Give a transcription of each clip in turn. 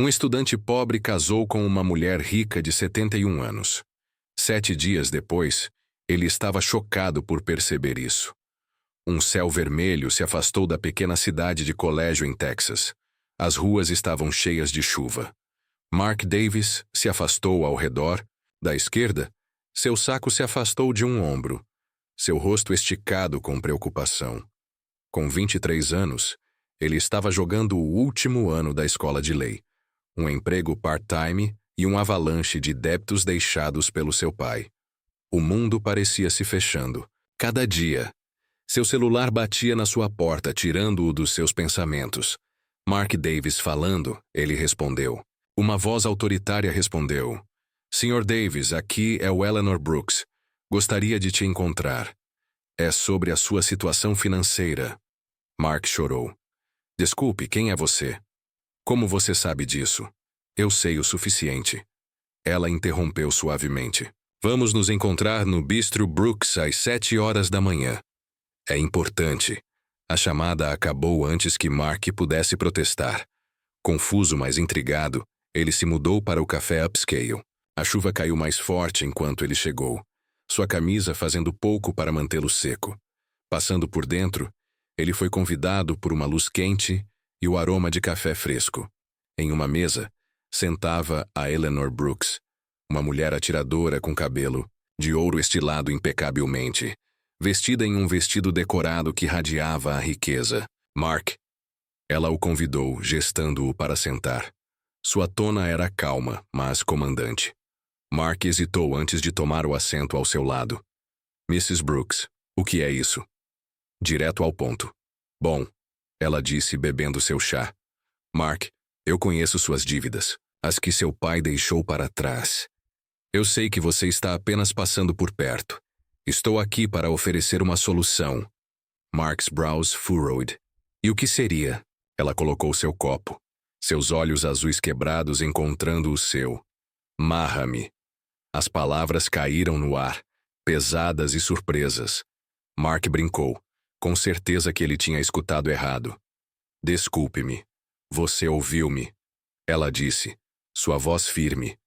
Um estudante pobre casou com uma mulher rica de 71 anos. 7 dias depois, ele estava chocado por perceber isso. Um céu vermelho se afastou da pequena cidade de Colégio em Texas. As ruas estavam cheias de chuva. Mark Davis se afastou ao redor. Da esquerda, seu saco se afastou de um ombro, seu rosto esticado com preocupação. Com 23 anos, ele estava jogando o último ano da escola de lei, um emprego part-time e um avalanche de débitos deixados pelo seu pai. O mundo parecia se fechando. Cada dia, seu celular batia na sua porta, tirando-o dos seus pensamentos. Mark Davis falando, ele respondeu. Uma voz autoritária respondeu. Sr. Davis, aqui é o Eleanor Brooks. Gostaria de te encontrar. É sobre a sua situação financeira. Mark chorou. Desculpe, quem é você? Como você sabe disso? Eu sei o suficiente. Ela interrompeu suavemente. Vamos nos encontrar no Bistro Brooks às 7 horas da manhã. É importante. A chamada acabou antes que Mark pudesse protestar. Confuso, mas intrigado, ele se mudou para o café upscale. A chuva caiu mais forte enquanto ele chegou, sua camisa fazendo pouco para mantê-lo seco. Passando por dentro, ele foi convidado por uma luz quente e o aroma de café fresco. Em uma mesa, sentava a Eleanor Brooks, uma mulher atiradora com cabelo de ouro estilado impecabilmente, vestida em um vestido decorado que radiava a riqueza. Mark. Ela o convidou, gestando-o para sentar. Sua tona era calma, mas comandante. Mark hesitou antes de tomar o assento ao seu lado. Mrs. Brooks, o que é isso? Direto ao ponto. Bom, ela disse bebendo seu chá. Mark, eu conheço suas dívidas, as que seu pai deixou para trás. Eu sei que você está apenas passando por perto. Estou aqui para oferecer uma solução. Mark's brows furrowed. E o que seria? Ela colocou seu copo, seus olhos azuis quebrados encontrando o seu. Marra-me. As palavras caíram no ar, pesadas e surpresas. Mark brincou, com certeza que ele tinha escutado errado. Desculpe-me. Você ouviu-me. Ela disse, sua voz firme.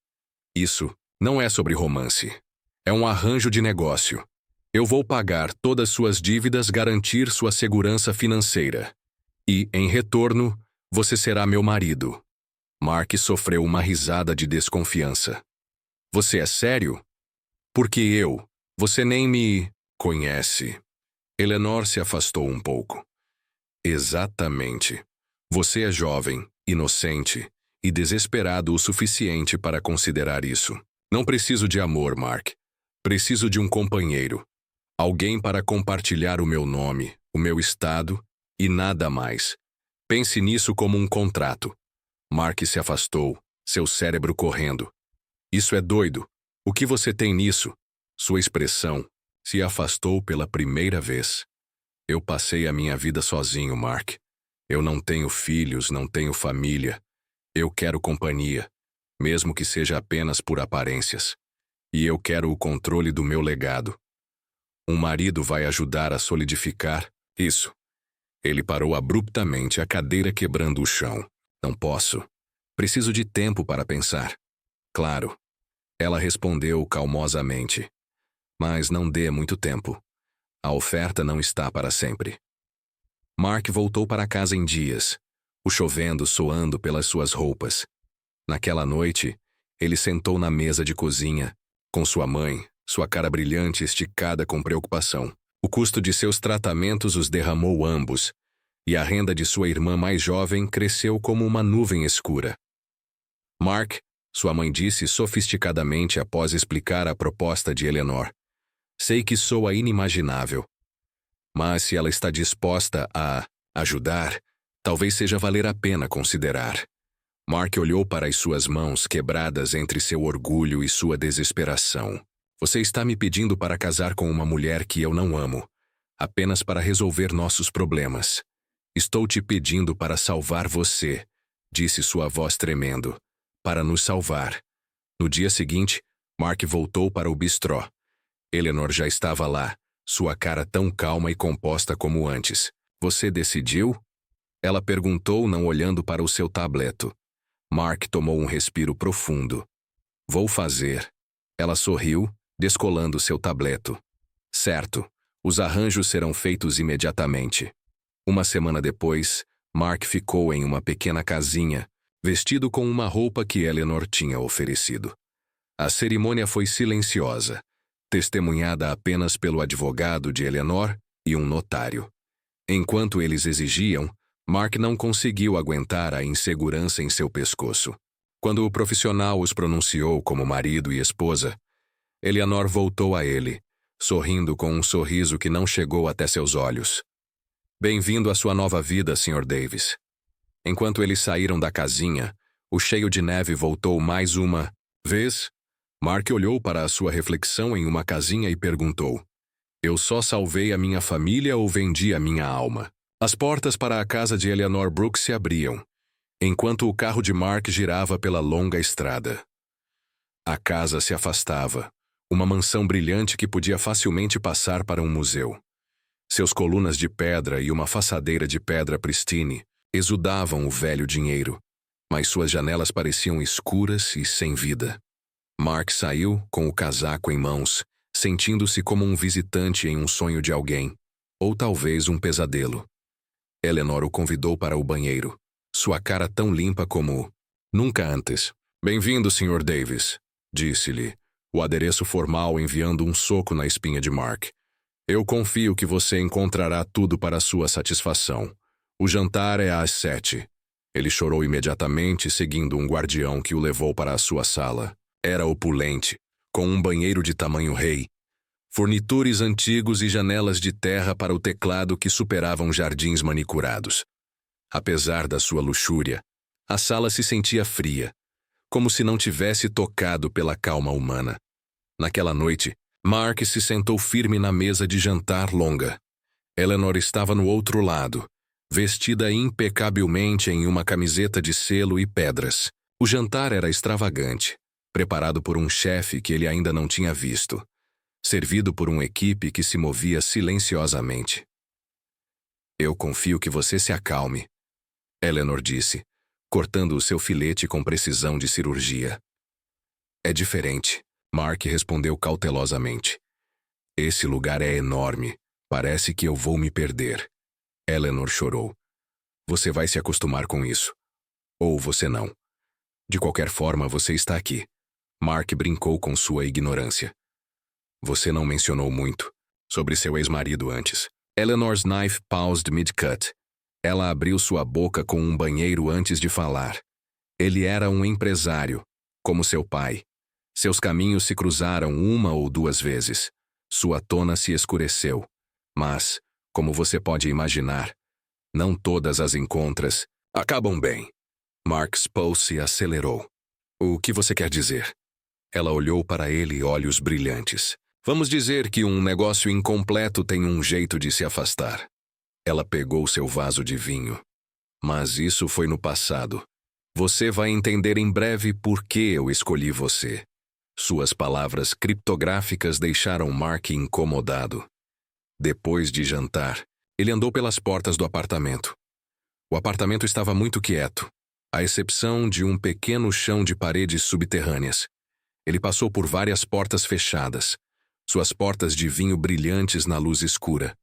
Isso não é sobre romance. É um arranjo de negócio. Eu vou pagar todas suas dívidas, garantir sua segurança financeira. E, em retorno, você será meu marido. Mark sofreu uma risada de desconfiança. Você é sério? Porque você nem me conhece. Eleanor se afastou um pouco. Exatamente. Você é jovem, inocente e desesperado o suficiente para considerar isso. Não preciso de amor, Mark. Preciso de um companheiro. Alguém para compartilhar o meu nome, o meu estado e nada mais. Pense nisso como um contrato. Mark se afastou, seu cérebro correndo. Isso é doido. O que você tem nisso? Sua expressão se afastou pela primeira vez. Eu passei a minha vida sozinho, Mark. Eu não tenho filhos, não tenho família. Eu quero companhia, mesmo que seja apenas por aparências. E eu quero o controle do meu legado. Um marido vai ajudar a solidificar isso. Ele parou abruptamente, a cadeira quebrando o chão. Não posso. Preciso de tempo para pensar. Claro. Ela respondeu calmosamente. Mas não dê muito tempo. A oferta não está para sempre. Mark voltou para casa em dias, o chovendo soando pelas suas roupas. Naquela noite, ele sentou na mesa de cozinha, com sua mãe, sua cara brilhante esticada com preocupação. O custo de seus tratamentos os derramou ambos, e a renda de sua irmã mais jovem cresceu como uma nuvem escura. Mark, sua mãe disse sofisticadamente após explicar a proposta de Eleanor. Sei que soa inimaginável. Mas se ela está disposta a ajudar, talvez seja valer a pena considerar. Mark olhou para as suas mãos quebradas entre seu orgulho e sua desesperação. Você está me pedindo para casar com uma mulher que eu não amo, apenas para resolver nossos problemas. Estou te pedindo para salvar você, disse sua voz tremendo. Para nos salvar. No dia seguinte, Mark voltou para o bistrô. Eleanor já estava lá, sua cara tão calma e composta como antes. Você decidiu? Ela perguntou, não olhando para o seu tableto. Mark tomou um respiro profundo. Vou fazer. Ela sorriu, descolando seu tableto. Certo. Os arranjos serão feitos imediatamente. Uma semana depois, Mark ficou em uma pequena casinha, vestido com uma roupa que Eleanor tinha oferecido. A cerimônia foi silenciosa, testemunhada apenas pelo advogado de Eleanor e um notário. Enquanto eles exigiam, Mark não conseguiu aguentar a insegurança em seu pescoço. Quando o profissional os pronunciou como marido e esposa, Eleanor voltou a ele, sorrindo com um sorriso que não chegou até seus olhos. Bem-vindo à sua nova vida, Sr. Davis. Enquanto eles saíram da casinha, o cheio de neve voltou mais uma vez. Mark olhou para a sua reflexão em uma casinha e perguntou: eu só salvei a minha família ou vendi a minha alma? As portas para a casa de Eleanor Brooks se abriam, enquanto o carro de Mark girava pela longa estrada. A casa se afastava, uma mansão brilhante que podia facilmente passar para um museu. Seus colunas de pedra e uma façadeira de pedra pristine exudavam o velho dinheiro, mas suas janelas pareciam escuras e sem vida. Mark saiu, com o casaco em mãos, sentindo-se como um visitante em um sonho de alguém, ou talvez um pesadelo. Eleanor o convidou para o banheiro, sua cara tão limpa como nunca antes. Bem-vindo, Sr. Davis, disse-lhe, o adereço formal enviando um soco na espinha de Mark. Eu confio que você encontrará tudo para sua satisfação. O jantar é às 7. Ele chorou imediatamente, seguindo um guardião que o levou para a sua sala. Era opulente, com um banheiro de tamanho rei, fornitures antigos e janelas de terra para o teclado que superavam jardins manicurados. Apesar da sua luxúria, a sala se sentia fria, como se não tivesse tocado pela calma humana. Naquela noite, Mark se sentou firme na mesa de jantar longa. Eleanor estava no outro lado, vestida impecabilmente em uma camiseta de selo e pedras. O jantar era extravagante, preparado por um chefe que ele ainda não tinha visto, servido por uma equipe que se movia silenciosamente. Eu confio que você se acalme, Eleanor disse, cortando o seu filete com precisão de cirurgia. É diferente, Mark respondeu cautelosamente. Esse lugar é enorme, parece que eu vou me perder. Eleanor chorou. Você vai se acostumar com isso. Ou você não. De qualquer forma, você está aqui. Mark brincou com sua ignorância. Você não mencionou muito sobre seu ex-marido antes. Eleanor's knife paused mid-cut. Ela abriu sua boca com um banheiro antes de falar. Ele era um empresário, como seu pai. Seus caminhos se cruzaram uma ou duas vezes. Sua tona se escureceu. Mas, como você pode imaginar, não todas as encontras acabam bem. Mark's pulse acelerou. O que você quer dizer? Ela olhou para ele, olhos brilhantes. Vamos dizer que um negócio incompleto tem um jeito de se afastar. Ela pegou seu vaso de vinho. Mas isso foi no passado. Você vai entender em breve por que eu escolhi você. Suas palavras criptográficas deixaram Mark incomodado. Depois de jantar, ele andou pelas portas do apartamento. O apartamento estava muito quieto, à exceção de um pequeno chão de paredes subterrâneas. Ele passou por várias portas fechadas, suas portas de vinho brilhantes na luz escura.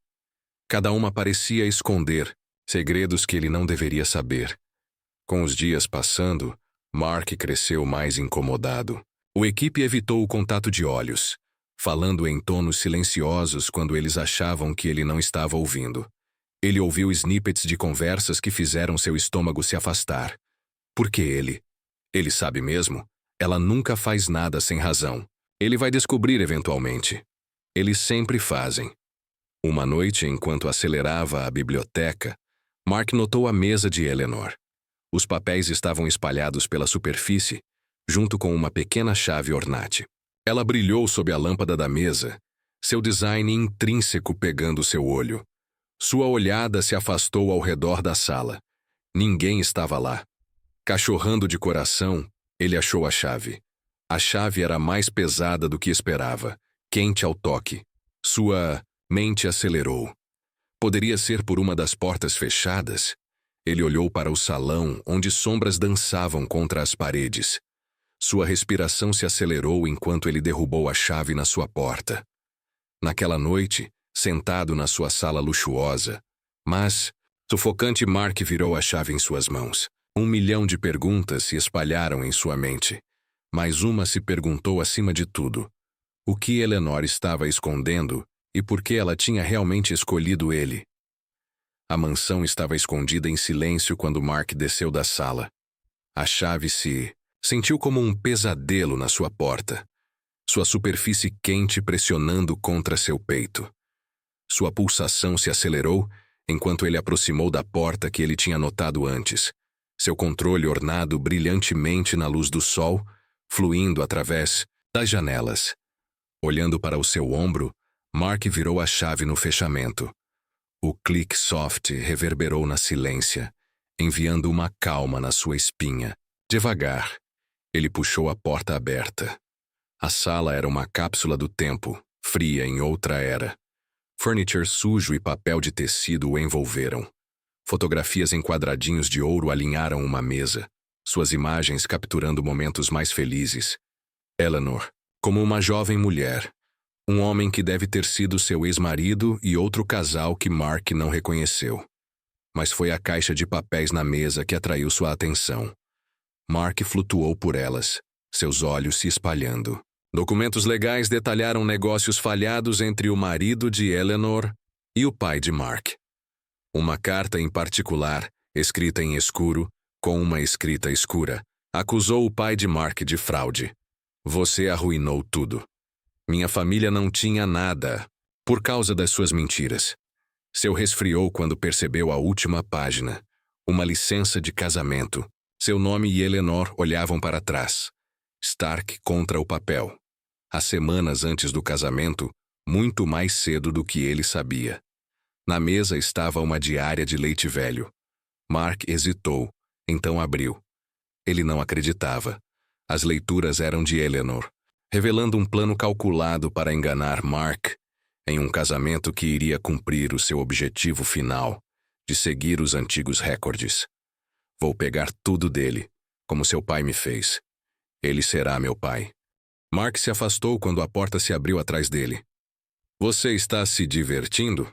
Cada uma parecia esconder segredos que ele não deveria saber. Com os dias passando, Mark cresceu mais incomodado. O equipe evitou o contato de olhos, falando em tonos silenciosos quando eles achavam que ele não estava ouvindo. Ele ouviu snippets de conversas que fizeram seu estômago se afastar. Por que ele? Ele sabe mesmo? Ela nunca faz nada sem razão. Ele vai descobrir eventualmente. Eles sempre fazem. Uma noite, enquanto acelerava a biblioteca, Mark notou a mesa de Eleanor. Os papéis estavam espalhados pela superfície, junto com uma pequena chave ornate. Ela brilhou sob a lâmpada da mesa, seu design intrínseco pegando seu olho. Sua olhada se afastou ao redor da sala. Ninguém estava lá. Cachorrando de coração, ele achou a chave. A chave era mais pesada do que esperava, quente ao toque. Sua mente acelerou. Poderia ser por uma das portas fechadas? Ele olhou para o salão, onde sombras dançavam contra as paredes. Sua respiração se acelerou enquanto ele derrubou a chave na sua porta. Naquela noite, sentado na sua sala luxuosa, mas, sufocante, Mark virou a chave em suas mãos. 1 milhão de perguntas se espalharam em sua mente. Mas uma se perguntou acima de tudo: o que Eleanor estava escondendo e por que ela tinha realmente escolhido ele? A mansão estava escondida em silêncio quando Mark desceu da sala. A chave se sentiu como um pesadelo na sua porta, sua superfície quente pressionando contra seu peito. Sua pulsação se acelerou enquanto ele aproximou da porta que ele tinha notado antes, seu controle ornado brilhantemente na luz do sol, fluindo através das janelas. Olhando para o seu ombro, Mark virou a chave no fechamento. O clique soft reverberou na silência, enviando uma calma na sua espinha. Devagar, ele puxou a porta aberta. A sala era uma cápsula do tempo, fria em outra era. Furniture sujo e papel de tecido o envolveram. Fotografias em quadradinhos de ouro alinharam uma mesa, suas imagens capturando momentos mais felizes. Eleanor, como uma jovem mulher. Um homem que deve ter sido seu ex-marido e outro casal que Mark não reconheceu. Mas foi a caixa de papéis na mesa que atraiu sua atenção. Mark flutuou por elas, seus olhos se espalhando. Documentos legais detalharam negócios falhados entre o marido de Eleanor e o pai de Mark. Uma carta em particular, escrita em escuro, com uma escrita escura, acusou o pai de Mark de fraude. Você arruinou tudo. Minha família não tinha nada, por causa das suas mentiras. Seu resfriou quando percebeu a última página. Uma licença de casamento. Seu nome e Eleanor olhavam para trás. Stark contra o papel. As semanas antes do casamento, muito mais cedo do que ele sabia. Na mesa estava uma diária de leite velho. Mark hesitou, então abriu. Ele não acreditava. As leituras eram de Eleanor, revelando um plano calculado para enganar Mark em um casamento que iria cumprir o seu objetivo final, de seguir os antigos recordes. Vou pegar tudo dele, como seu pai me fez. Ele será meu pai. Mark se afastou quando a porta se abriu atrás dele. Você está se divertindo?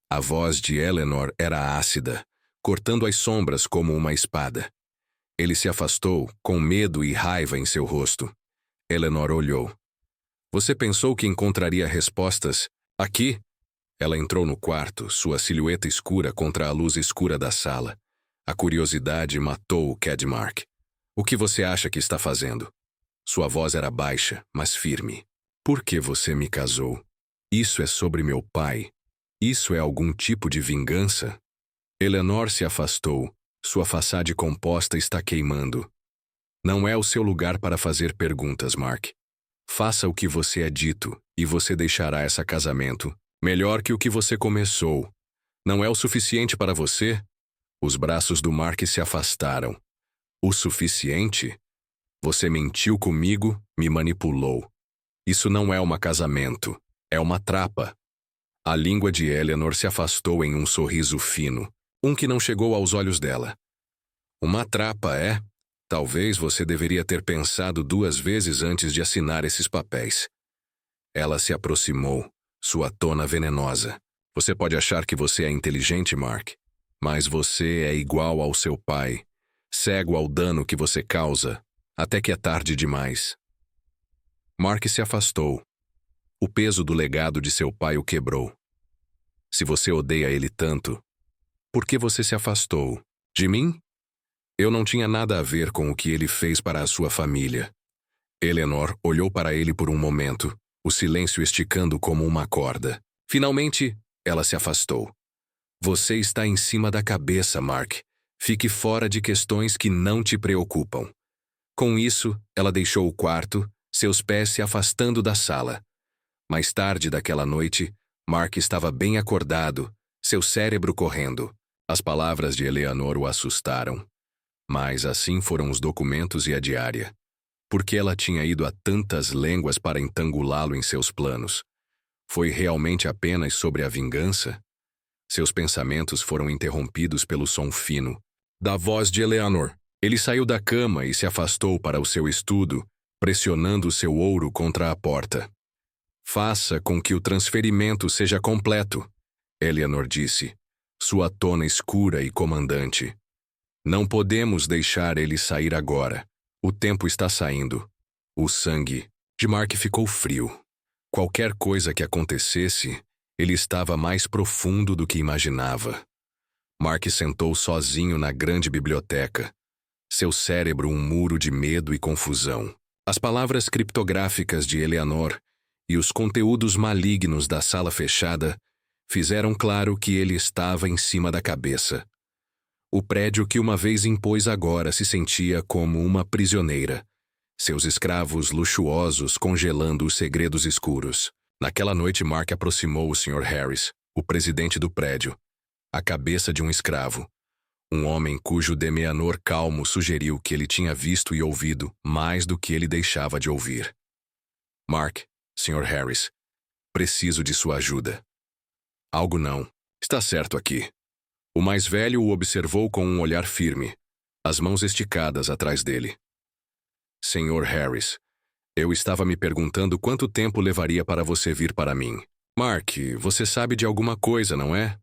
A voz de Eleanor era ácida, cortando as sombras como uma espada. Ele se afastou, com medo e raiva em seu rosto. Eleanor olhou. Você pensou que encontraria respostas aqui? Ela entrou no quarto, sua silhueta escura contra a luz escura da sala. A curiosidade matou o Cadmark. O que você acha que está fazendo? Sua voz era baixa, mas firme. Por que você me casou? Isso é sobre meu pai. Isso é algum tipo de vingança? Eleanor se afastou. Sua façade composta está queimando. Não é o seu lugar para fazer perguntas, Mark. Faça o que você é dito, e você deixará esse casamento melhor que o que você começou. Não é o suficiente para você? Os braços do Mark se afastaram. O suficiente? Você mentiu comigo, me manipulou. Isso não é um casamento, é uma trapa. A língua de Eleanor se afastou em um sorriso fino, um que não chegou aos olhos dela. Uma trapa, é? Talvez você deveria ter pensado 2 vezes antes de assinar esses papéis. Ela se aproximou, sua tona venenosa. Você pode achar que você é inteligente, Mark, mas você é igual ao seu pai, cego ao dano que você causa, até que é tarde demais. Mark se afastou. O peso do legado de seu pai o quebrou. Se você odeia ele tanto, por que você se afastou? De mim? Eu não tinha nada a ver com o que ele fez para a sua família. Eleanor olhou para ele por um momento, o silêncio esticando como uma corda. Finalmente, ela se afastou. Você está em cima da cabeça, Mark. Fique fora de questões que não te preocupam. Com isso, ela deixou o quarto, seus pés se afastando da sala. Mais tarde daquela noite, Mark estava bem acordado, seu cérebro correndo. As palavras de Eleanor o assustaram. Mas assim foram os documentos e a diária. Por que ela tinha ido a tantas línguas para entangulá-lo em seus planos? Foi realmente apenas sobre a vingança? Seus pensamentos foram interrompidos pelo som fino, da voz de Eleanor. Ele saiu da cama e se afastou para o seu estudo, pressionando seu ouro contra a porta. Faça com que o transferimento seja completo, Eleanor disse, sua tona escura e comandante. Não podemos deixar ele sair agora. O tempo está saindo. O sangue de Mark ficou frio. Qualquer coisa que acontecesse, ele estava mais profundo do que imaginava. Mark sentou sozinho na grande biblioteca. Seu cérebro um muro de medo e confusão. As palavras criptográficas de Eleanor e os conteúdos malignos da sala fechada fizeram claro que ele estava em cima da cabeça. O prédio que uma vez impôs agora se sentia como uma prisioneira, seus escravos luxuosos congelando os segredos escuros. Naquela noite, Mark aproximou o Sr. Harris, o presidente do prédio, a cabeça de um escravo, um homem cujo demeanor calmo sugeriu que ele tinha visto e ouvido mais do que ele deixava de ouvir. Mark, Sr. Harris, preciso de sua ajuda. Algo não está certo aqui. O mais velho o observou com um olhar firme, as mãos esticadas atrás dele. Sr. Harris, eu estava me perguntando quanto tempo levaria para você vir para mim. Mark, você sabe de alguma coisa, não é?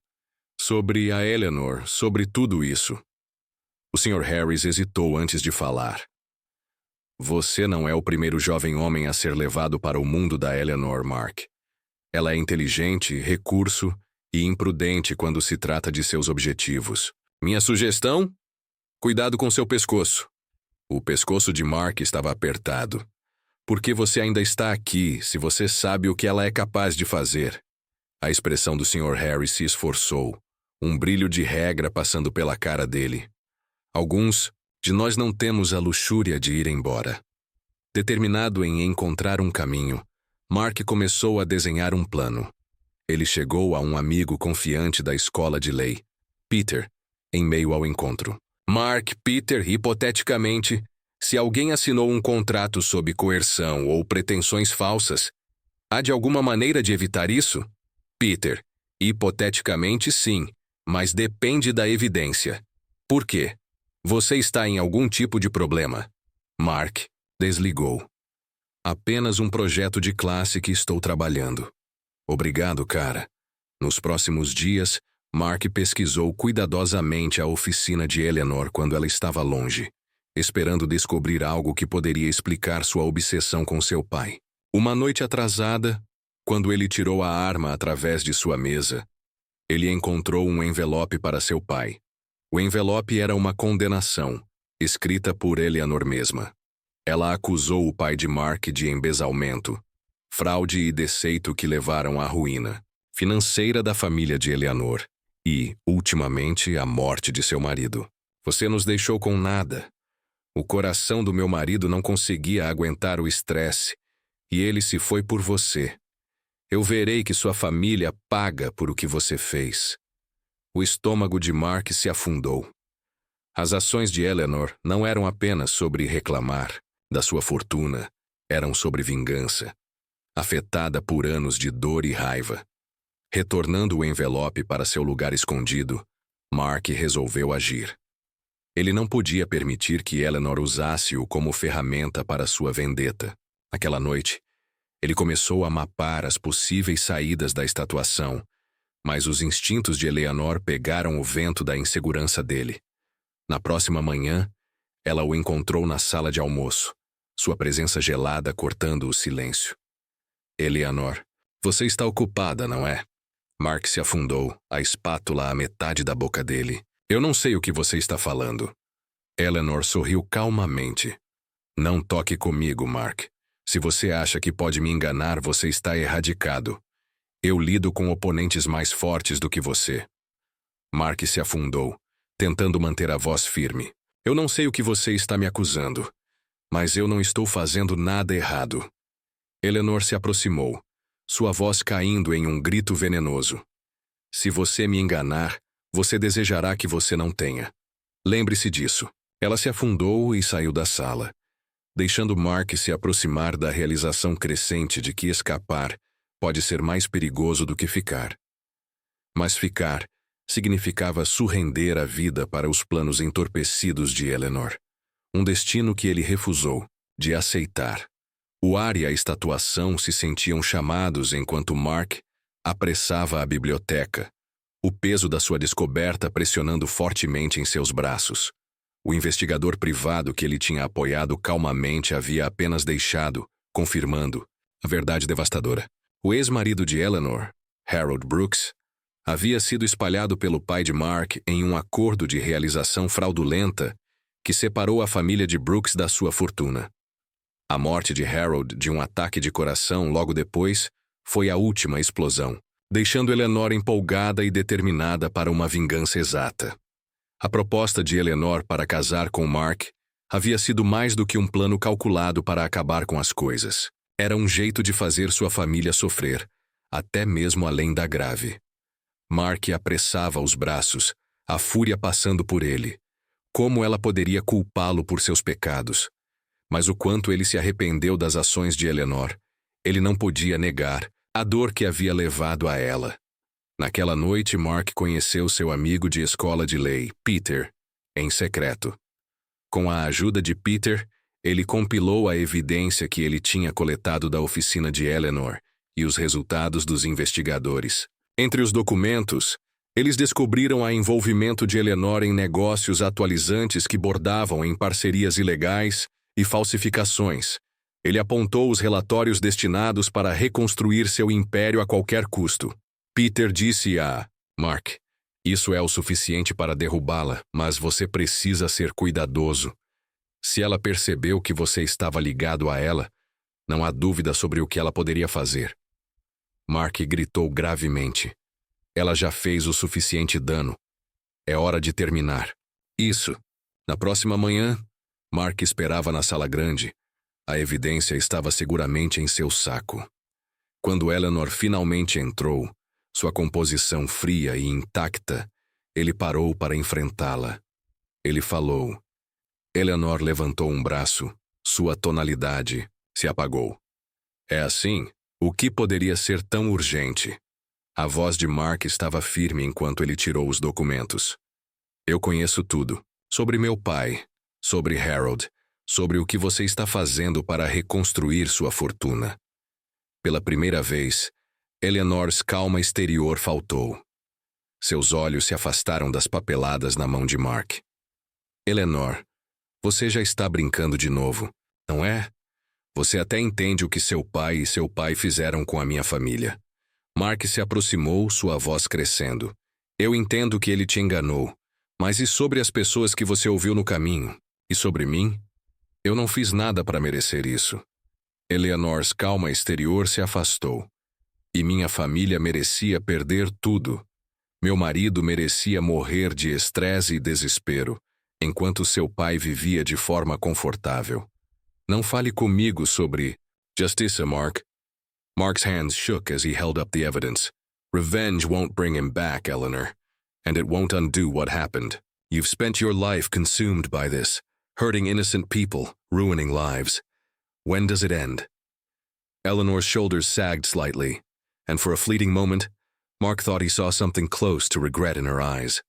Sobre a Eleanor, sobre tudo isso. O Sr. Harris hesitou antes de falar. Você não é o primeiro jovem homem a ser levado para o mundo da Eleanor, Mark. Ela é inteligente, recurso e imprudente quando se trata de seus objetivos. Minha sugestão? Cuidado com seu pescoço. O pescoço de Mark estava apertado. Por que você ainda está aqui, se você sabe o que ela é capaz de fazer? A expressão do Sr. Harris se esforçou, um brilho de regra passando pela cara dele. Alguns de nós não temos a luxúria de ir embora. Determinado em encontrar um caminho, Mark começou a desenhar um plano. Ele chegou a um amigo confiante da escola de lei, Peter, em meio ao encontro. Mark, Peter, hipoteticamente, se alguém assinou um contrato sob coerção ou pretensões falsas, há de alguma maneira de evitar isso? Peter, hipoteticamente sim, mas depende da evidência. Por quê? Você está em algum tipo de problema. Mark desligou. Apenas um projeto de classe que estou trabalhando. Obrigado, cara. Nos próximos dias, Mark pesquisou cuidadosamente a oficina de Eleanor quando ela estava longe, esperando descobrir algo que poderia explicar sua obsessão com seu pai. Uma noite atrasada, quando ele tirou a arma através de sua mesa, ele encontrou um envelope para seu pai. O envelope era uma condenação, escrita por Eleanor mesma. Ela acusou o pai de Mark de embesalmento, fraude e deceito que levaram à ruína financeira da família de Eleanor e, ultimamente, a morte de seu marido. Você nos deixou com nada. O coração do meu marido não conseguia aguentar o estresse e ele se foi por você. Eu verei que sua família paga por o que você fez. O estômago de Mark se afundou. As ações de Eleanor não eram apenas sobre reclamar da sua fortuna, eram sobre vingança, afetada por anos de dor e raiva. Retornando o envelope para seu lugar escondido, Mark resolveu agir. Ele não podia permitir que Eleanor usasse-o como ferramenta para sua vendetta. Naquela noite, ele começou a mapar as possíveis saídas da estatuação, mas os instintos de Eleanor pegaram o vento da insegurança dele. Na próxima manhã, ela o encontrou na sala de almoço, sua presença gelada cortando o silêncio. Eleanor, você está ocupada, não é? Mark se afundou, a espátula à metade da boca dele. Eu não sei o que você está falando. Eleanor sorriu calmamente. Não toque comigo, Mark. Se você acha que pode me enganar, você está erradicado. Eu lido com oponentes mais fortes do que você. Mark se afundou, tentando manter a voz firme. Eu não sei o que você está me acusando, mas eu não estou fazendo nada errado. Eleanor se aproximou, sua voz caindo em um grito venenoso. Se você me enganar, você desejará que você não tenha. Lembre-se disso. Ela se afundou e saiu da sala, deixando Mark se aproximar da realização crescente de que escapar pode ser mais perigoso do que ficar. Mas ficar significava surrender a vida para os planos entorpecidos de Eleanor. Um destino que ele refusou de aceitar. O ar e a estatuação se sentiam chamados enquanto Mark apressava a biblioteca, o peso da sua descoberta pressionando fortemente em seus braços. O investigador privado que ele tinha apoiado calmamente havia apenas deixado, confirmando, a verdade devastadora. O ex-marido de Eleanor, Harold Brooks, havia sido espalhado pelo pai de Mark em um acordo de realização fraudulenta que separou a família de Brooks da sua fortuna. A morte de Harold de um ataque de coração logo depois foi a última explosão, deixando Eleanor empolgada e determinada para uma vingança exata. A proposta de Eleanor para casar com Mark havia sido mais do que um plano calculado para acabar com as coisas. Era um jeito de fazer sua família sofrer, até mesmo além da grave. Mark apressava os braços, a fúria passando por ele. Como ela poderia culpá-lo por seus pecados? Mas o quanto ele se arrependeu das ações de Eleanor, ele não podia negar a dor que havia levado a ela. Naquela noite, Mark conheceu seu amigo de escola de lei, Peter, em secreto. Com a ajuda de Peter, ele compilou a evidência que ele tinha coletado da oficina de Eleanor e os resultados dos investigadores. Entre os documentos, eles descobriram o envolvimento de Eleanor em negócios atualizantes que bordavam em parcerias ilegais e falsificações. Ele apontou os relatórios destinados para reconstruir seu império a qualquer custo. Peter disse a Mark, isso é o suficiente para derrubá-la, mas você precisa ser cuidadoso. Se ela percebeu que você estava ligado a ela, não há dúvida sobre o que ela poderia fazer. Mark gritou gravemente. Ela já fez o suficiente dano. É hora de terminar. Isso. Na próxima manhã, Mark esperava na sala grande. A evidência estava seguramente em seu saco. Quando Eleanor finalmente entrou, sua composição fria e intacta, ele parou para enfrentá-la. Ele falou. Eleanor levantou um braço. Sua tonalidade se apagou. É assim? O que poderia ser tão urgente? A voz de Mark estava firme enquanto ele tirou os documentos. Eu conheço tudo. Sobre meu pai, sobre Harold, sobre o que você está fazendo para reconstruir sua fortuna. Pela primeira vez, Eleanor's calma exterior faltou. Seus olhos se afastaram das papeladas na mão de Mark. Eleanor, você já está brincando de novo, não é? Você até entende o que seu pai e seu pai fizeram com a minha família. Mark se aproximou, sua voz crescendo. Eu entendo que ele te enganou, mas e sobre as pessoas que você ouviu no caminho? E sobre mim? Eu não fiz nada para merecer isso. Eleanor's calma exterior se afastou. E minha família merecia perder tudo. Meu marido merecia morrer de estresse e desespero, enquanto seu pai vivia de forma confortável. Não fale comigo sobre justiça, Mark. Mark's hands shook as he held up the evidence. Revenge won't bring him back, Eleanor, and it won't undo what happened. You've spent your life consumed by this, hurting innocent people, ruining lives. When does it end? Eleanor's shoulders sagged slightly, and for a fleeting moment, Mark thought he saw something close to regret in her eyes.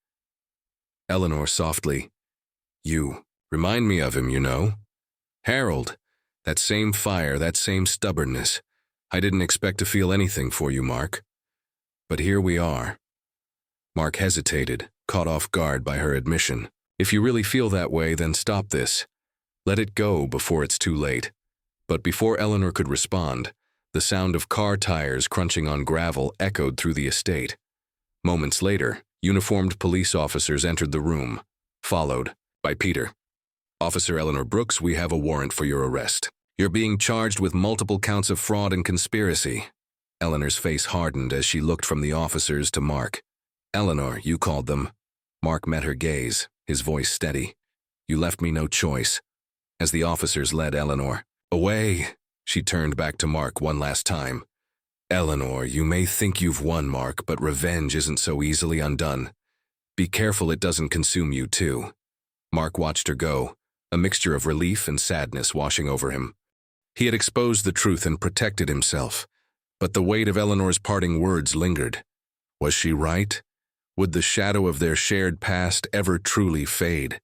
Eleanor softly, You remind me of him, you know. Harold, that same fire, that same stubbornness. I didn't expect to feel anything for you, Mark. But here we are. Mark hesitated, caught off guard by her admission. If you really feel that way, then stop this. Let it go before it's too late. But before Eleanor could respond, the sound of car tires crunching on gravel echoed through the estate. Moments later, uniformed police officers entered the room, followed by Peter. Officer Eleanor Brooks, we have a warrant for your arrest. You're being charged with multiple counts of fraud and conspiracy. Eleanor's face hardened as she looked from the officers to Mark. Eleanor, you called them. Mark met her gaze, his voice steady. You left me no choice. As the officers led Eleanor away, she turned back to Mark one last time. Eleanor, you may think you've won, Mark, but revenge isn't so easily undone. Be careful it doesn't consume you, too. Mark watched her go, a mixture of relief and sadness washing over him. He had exposed the truth and protected himself, but the weight of Eleanor's parting words lingered. Was she right? Would the shadow of their shared past ever truly fade?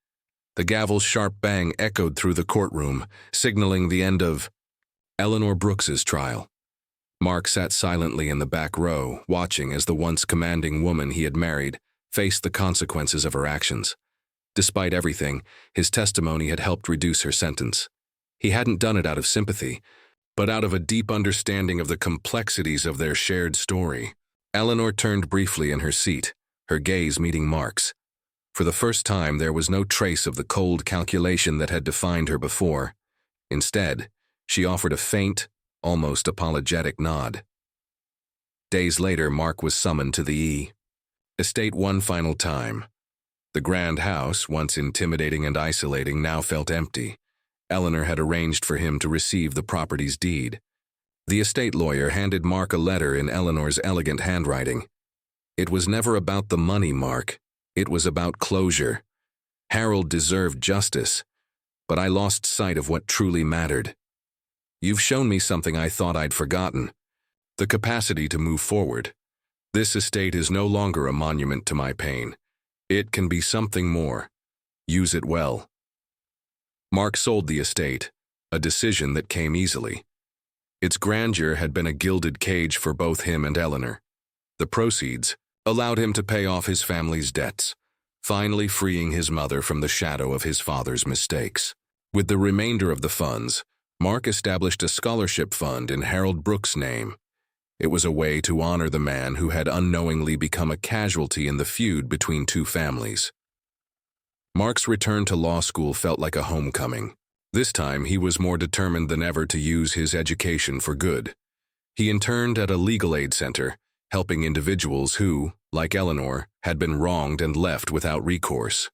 The gavel's sharp bang echoed through the courtroom, signaling the end of Eleanor Brooks's trial. Mark sat silently in the back row, watching as the once commanding woman he had married faced the consequences of her actions. Despite everything, his testimony had helped reduce her sentence. He hadn't done it out of sympathy, but out of a deep understanding of the complexities of their shared story. Eleanor turned briefly in her seat, her gaze meeting Mark's. For the first time, there was no trace of the cold calculation that had defined her before. Instead, she offered a faint, almost apologetic nod. Days later, Mark was summoned to the estate one final time. The grand house, once intimidating and isolating, now felt empty. Eleanor had arranged for him to receive the property's deed. The estate lawyer handed Mark a letter in Eleanor's elegant handwriting. It was never about the money, Mark. It was about closure. Harold deserved justice, but I lost sight of what truly mattered. You've shown me something I thought I'd forgotten. The capacity to move forward. This estate is no longer a monument to my pain. It can be something more. Use it well. Mark sold the estate, a decision that came easily. Its grandeur had been a gilded cage for both him and Eleanor. The proceeds allowed him to pay off his family's debts, finally freeing his mother from the shadow of his father's mistakes. With the remainder of the funds, Mark established a scholarship fund in Harold Brooks' name. It was a way to honor the man who had unknowingly become a casualty in the feud between two families. Mark's return to law school felt like a homecoming. This time, he was more determined than ever to use his education for good. He interned at a legal aid center, helping individuals who, like Eleanor, had been wronged and left without recourse.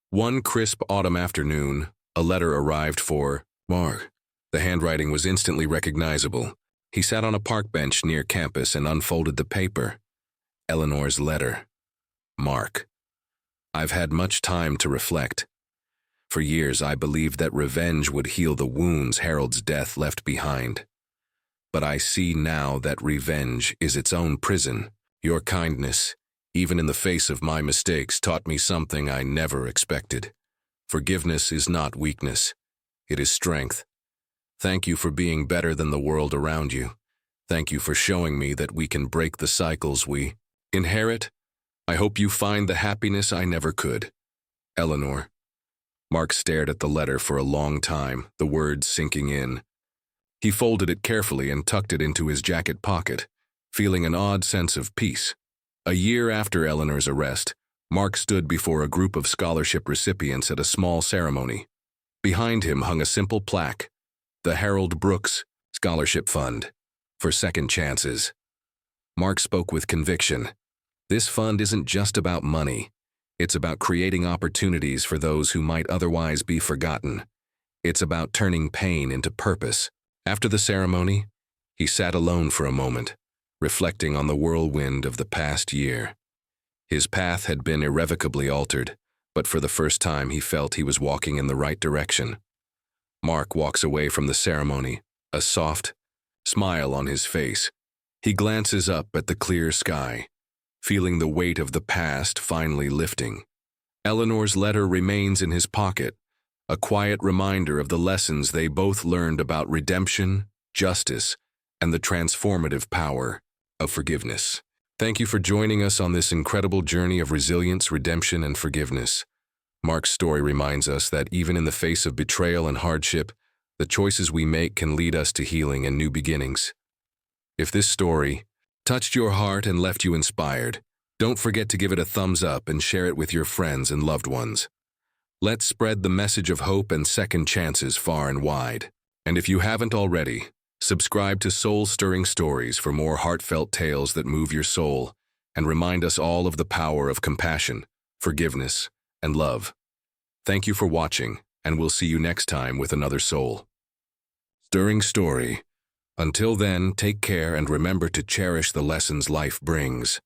One crisp autumn afternoon, a letter arrived for Mark. The handwriting was instantly recognizable. He sat on a park bench near campus and unfolded the paper. Eleanor's letter. Mark. I've had much time to reflect. For years, I believed that revenge would heal the wounds Harold's death left behind. But I see now that revenge is its own prison. Your kindness, even in the face of my mistakes, taught me something I never expected. Forgiveness is not weakness. It is strength. Thank you for being better than the world around you. Thank you for showing me that we can break the cycles we inherit. I hope you find the happiness I never could. Eleanor. Mark stared at the letter for a long time, the words sinking in. He folded it carefully and tucked it into his jacket pocket, feeling an odd sense of peace. A year after Eleanor's arrest, Mark stood before a group of scholarship recipients at a small ceremony. Behind him hung a simple plaque, the Harold Brooks Scholarship Fund, for second chances. Mark spoke with conviction. This fund isn't just about money. It's about creating opportunities for those who might otherwise be forgotten. It's about turning pain into purpose. After the ceremony, he sat alone for a moment, reflecting on the whirlwind of the past year. His path had been irrevocably altered, but for the first time he felt he was walking in the right direction. Mark walks away from the ceremony, a soft smile on his face. He glances up at the clear sky, feeling the weight of the past finally lifting. Eleanor's letter remains in his pocket, a quiet reminder of the lessons they both learned about redemption, justice, and the transformative power of forgiveness. Thank you for joining us on this incredible journey of resilience, redemption, and forgiveness. Mark's story reminds us that even in the face of betrayal and hardship, the choices we make can lead us to healing and new beginnings. If this story touched your heart and left you inspired, don't forget to give it a thumbs up and share it with your friends and loved ones. Let's spread the message of hope and second chances far and wide. And if you haven't already, subscribe to Soul-Stirring Stories for more heartfelt tales that move your soul and remind us all of the power of compassion, forgiveness, and love. Thank you for watching, and we'll see you next time with another soul-stirring story. Until then, take care and remember to cherish the lessons life brings.